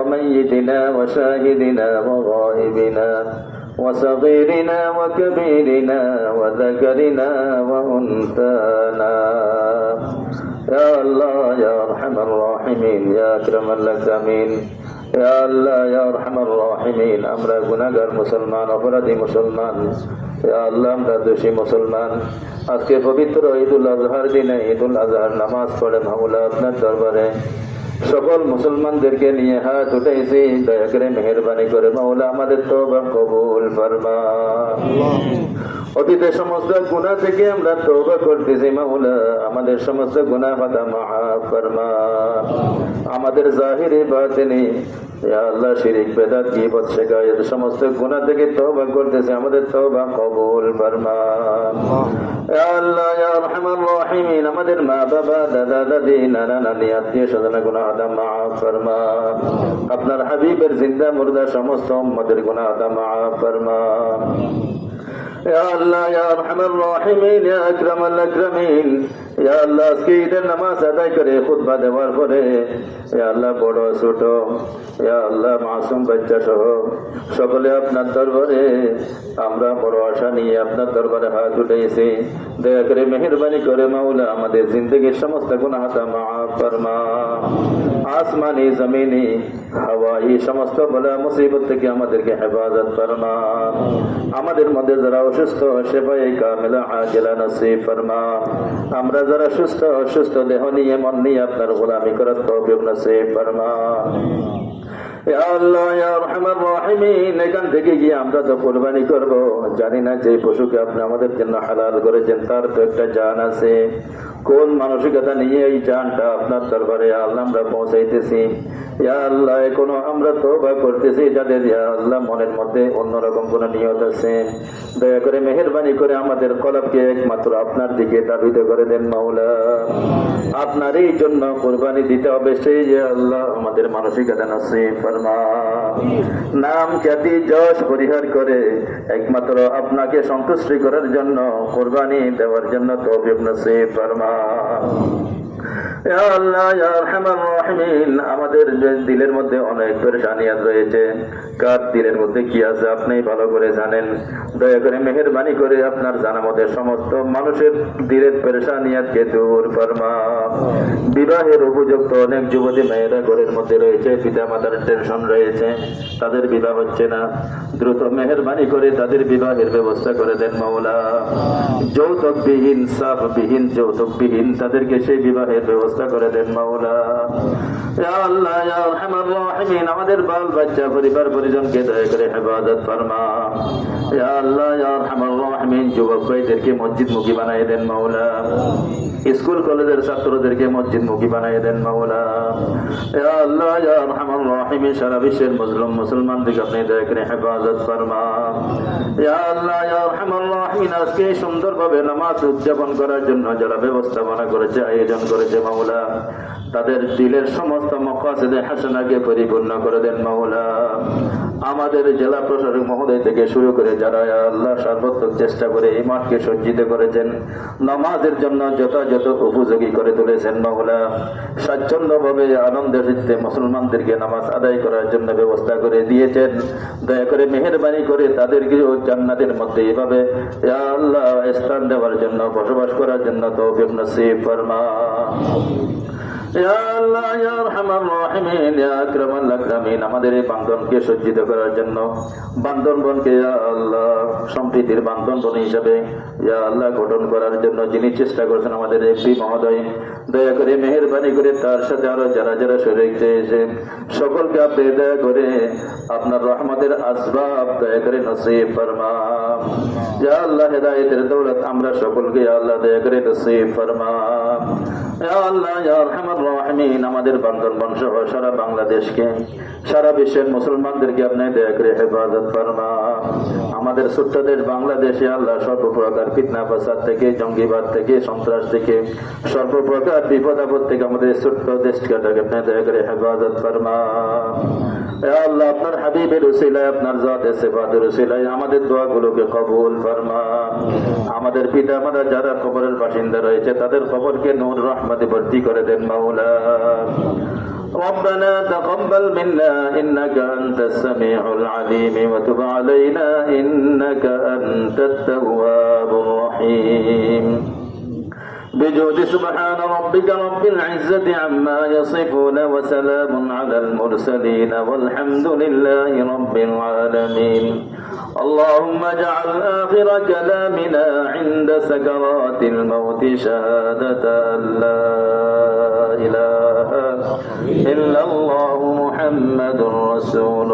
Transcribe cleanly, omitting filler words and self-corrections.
وميتنا وشاهدنا وغائبنا وصغيرنا وكبيرنا وذكرنا وأنثانا يا الله يا أرحم الراحمين يا أكرم الأكرمين يا الله يا أرحم الراحمين আমরা গুনাহগার মুসলমান অপরাধী মুসলমান ইয়া আল্লাহ আমরা দোষী মুসলমান আজকে পবিত্র ঈদুল আজহার দিনে ঈদুল আজহার নামাজ পড়ে মাওলা আপনার দরবারে সকল মুসলমানদেরকে নিয়ে হাত উঠাইছি দয়া করে মেহেরবানি করে মাওলা আমাদের তওবা কবুল ফরমান অতীতের সমস্ত গুনাহ থেকে আমরা তওবা করতেছি মাওলা আমাদের সমস্ত গুনাহ খাতা মাফ ফরমান আমাদের জাহিরি বাতিনি ইয়া আল্লাহ শিরক বিদআত গীবত শিকায়ত সমস্ত গুনাহ থেকে তওবা করতেছি আমাদের তওবা কবুল ফরমান ইয়া আল্লাহ ইয়া আরহামার রাহিমিন আমাদের মা বাবা দাদা দাদি নানা নানি আত্মীয় স্বজন গুনাহ খাতা মাফ ফরমান আপনার হাবিবের জিন্দা মুর্দা সমস্ত উম্মতের গুনাহ খাতা মাফ ফরমান يا الله يا أرحم الراحمين يا أكرم الأكرمين يا الله আজকে ঈদের নামাজ আদায় করে খুতবা দেওয়ার পরে ইয়া আল্লাহ বড় ছোট ইয়া আল্লাহ মাসুম বাচ্চা সহ সকলে আপনার দরবারে আমরা বড় আশা নিয়ে আপনার দরবারে হাত উঠাইছি দয়া করে মেহেরবানি করে মাওলা আমাদের জিন্দগির সমস্ত গুনাহ মাফ ফরমা আসমানি জমিনি হাওয়াই সমস্ত বলা মুসিবত থেকে আমাদেরকে হেফাজত ফরমা আমাদের মধ্যে যারা অসুস্থ সেবায়ে কামিলা আজিলা নসিব ফরমা আমরা যারা সুস্থ অসুস্থ দেহ নিয়ে মন নিয়ে আপনার গোলামি করার তৌফিক নসিব ফরমা ইয়া আল্লাহ ইয়া আরহামার রাহিমিন এখান থেকে গিয়ে আমরা তো কুরবানি করব জানি না যে পশুকে আপনি আমাদের জন্য হালাল করেছেন তার তো একটা জান আছে কোন মানসিকতা নিয়ে এই জানটা আপনার দরবারে আল্লাহ আমরা পৌঁছাইতেছি ইয়া আল্লাহ কোনো আমরা তওবা করতেছি যাদের ইয়া আল্লাহ মনের মধ্যে অন্যরকম কোনো নিয়ত আছে দয়া করে মেহেরবানি করে আমাদের কলবকে একমাত্র আপনার দিকে ধাবিত করে দেন মাওলা আপনারই জন্য কুরবানি দিতে হবে সেই ইয়া আল্লাহ আমাদের মানসিকতা নসিব ফরমা নাম খ্যাতি যশ পরিহার করে একমাত্র আপনাকে সন্তুষ্টি করার জন্য কুরবানি দেওয়ার জন্য তৌফিক নসিব ফরমা ইয়া আল্লাহ ইয়া আরহামার রাহিমিন আমাদের দিলের মধ্যে অনেক পেরেশানিয়াত রয়েছে কার দিলের মধ্যে কি আছে আপনি ভালো করে জানেন দয়া করে মেহেরবানি করে আপনার জানা মতে সমস্ত মানুষের দিলের পেরেশানিয়াতকে দূর ফরমা বিবাহের উপযুক্ত অনেক যুবতী মেয়েরা ঘরের মধ্যে রয়েছে পিতা মাতার টেনশন রয়েছে তাদের বিবাহ হচ্ছে না দ্রুত মেহেরবানি করে তাদের বিবাহের ব্যবস্থা করে দেন মাওলা যৌতুকবিহীন সাফবিহীন যৌতুকবিহীন তাদেরকে সেই বিবাহের ব্যবস্থা করে দেন মাওলা ইয়া আল্লাহ ইয়া আরহামার রাহিমিন আমাদের বাল বাচ্চা পরিবার পরিজনকে দয়া করে হেফাজত ফরমা ইয়া আল্লাহ ইয়া আরহামার রাহিমিন যুবক ভাইদেরকে মসজিদমুখী বানায় দেন মাওলা স্কুল কলেজের ছাত্রদেরকে মসজিদমুখী বানায় দেন মাওলা ইয়া আল্লাহ ইয়া আরহামার রাহিমিন সারা বিশ্বের মুসলিম মুসলমানদেরকে আপনি দয়া করে হেফাজত ফরমা ইয়া আল্লাহ ইয়া আরহামার রাহিমিন আজকে সুন্দরভাবে নামাজ উদযাপন করার জন্য যারা ব্যবস্থাপনা করেছে আয়োজন করেছে মাওলা তাদের দিলের সমস্ত মাকাসিদে হাসানাকে পরিপূর্ণ করে দেন মাওলা আমাদের জেলা প্রশাসক মহোদয় থেকে শুরু করে যারা আল্লাহ সর্বোত্তম চেষ্টা করে এই মাঠকে সজ্জিত করেছেন নামাজের জন্য যথাযথ উপযোগী করে তুলেছেন মাওলা স্বাচ্ছন্দ্যভাবে আনন্দের সাথে মুসলমানদেরকে নামাজ আদায় করার জন্য ব্যবস্থা করে দিয়েছেন দয়া করে মেহেরবানি করে তাদেরকে জান্নাতের মধ্যে এভাবে ইয়া আল্লাহ স্থান দেওয়ার জন্য বসবাস করার জন্য তৌফিক নসিব ফরমা ইয়া আল্লাহ ইয়া আরহামার রাহিমিন ইয়া আকরামাল আকরামিন আমাদের এই বান্ধনকে সজ্জিত করার জন্য বান্ধনবনকে ইয়া আল্লাহ সম্প্রীতির বান্ধনবন হিসাবে ইয়া আল্লাহ গঠন করার জন্য যিনি চেষ্টা করেছেন আমাদের এমপি মহোদয় দয়া করে মেহেরবানি করে তার সাথে আরো যারা যারা শরীক চেয়েছে সকলকে আপনি দয়া করে আপনার রহমতের আসবাব দয়া করে নসিব ফরমা ইয়া আল্লাহ হেদায়েতের দৌলত আমরা সকলকে ইয়া আল্লাহ দয়া করে নসিব ফরমা ইয়া আল্লাহ ইয়া আরহামার রাহিমিন আমাদের বান্দরবান সহ সারা বাংলাদেশকে সারা বিশ্বের মুসলমানদেরকে আপনি দয়া করে হেফাজত ফরমা আমাদের ছোট্ট দেশ বাংলাদেশে আল্লাহ সর্বপ্রকার ফিতনা ফাসাদ থেকে জঙ্গিবাদ থেকে সন্ত্রাস থেকে সর্বপ্রকার বিপদ আপদ থেকে আমাদের ছোট্ট দেশকে আপনি দয়া করে হেফাজত ফরমা ইয়া আল্লাহ আপনার হাবিবের উসিলায় আপনার জাতে সিফাতের উসিলায় আমাদের দোয়াগুলোকে কবুল ফরমা আমাদের পিতা মাতা যারা কবরের বাসিন্দা রয়েছে তাদের কবরকে নূর রহমতে ভর্তি করে দেন মাওলা ربنا تقبل منا إنك أنت السميع العليم وتب علينا إنك أنت التواب الرحيم بجود سبحان ربك رب العزة عما يصفون وسلام على المرسلين والحمد لله رب العالمين اللهم اجعل آخر كلامنا عند سكرات الموت شهادة أن لا إله إلا الله محمد رسول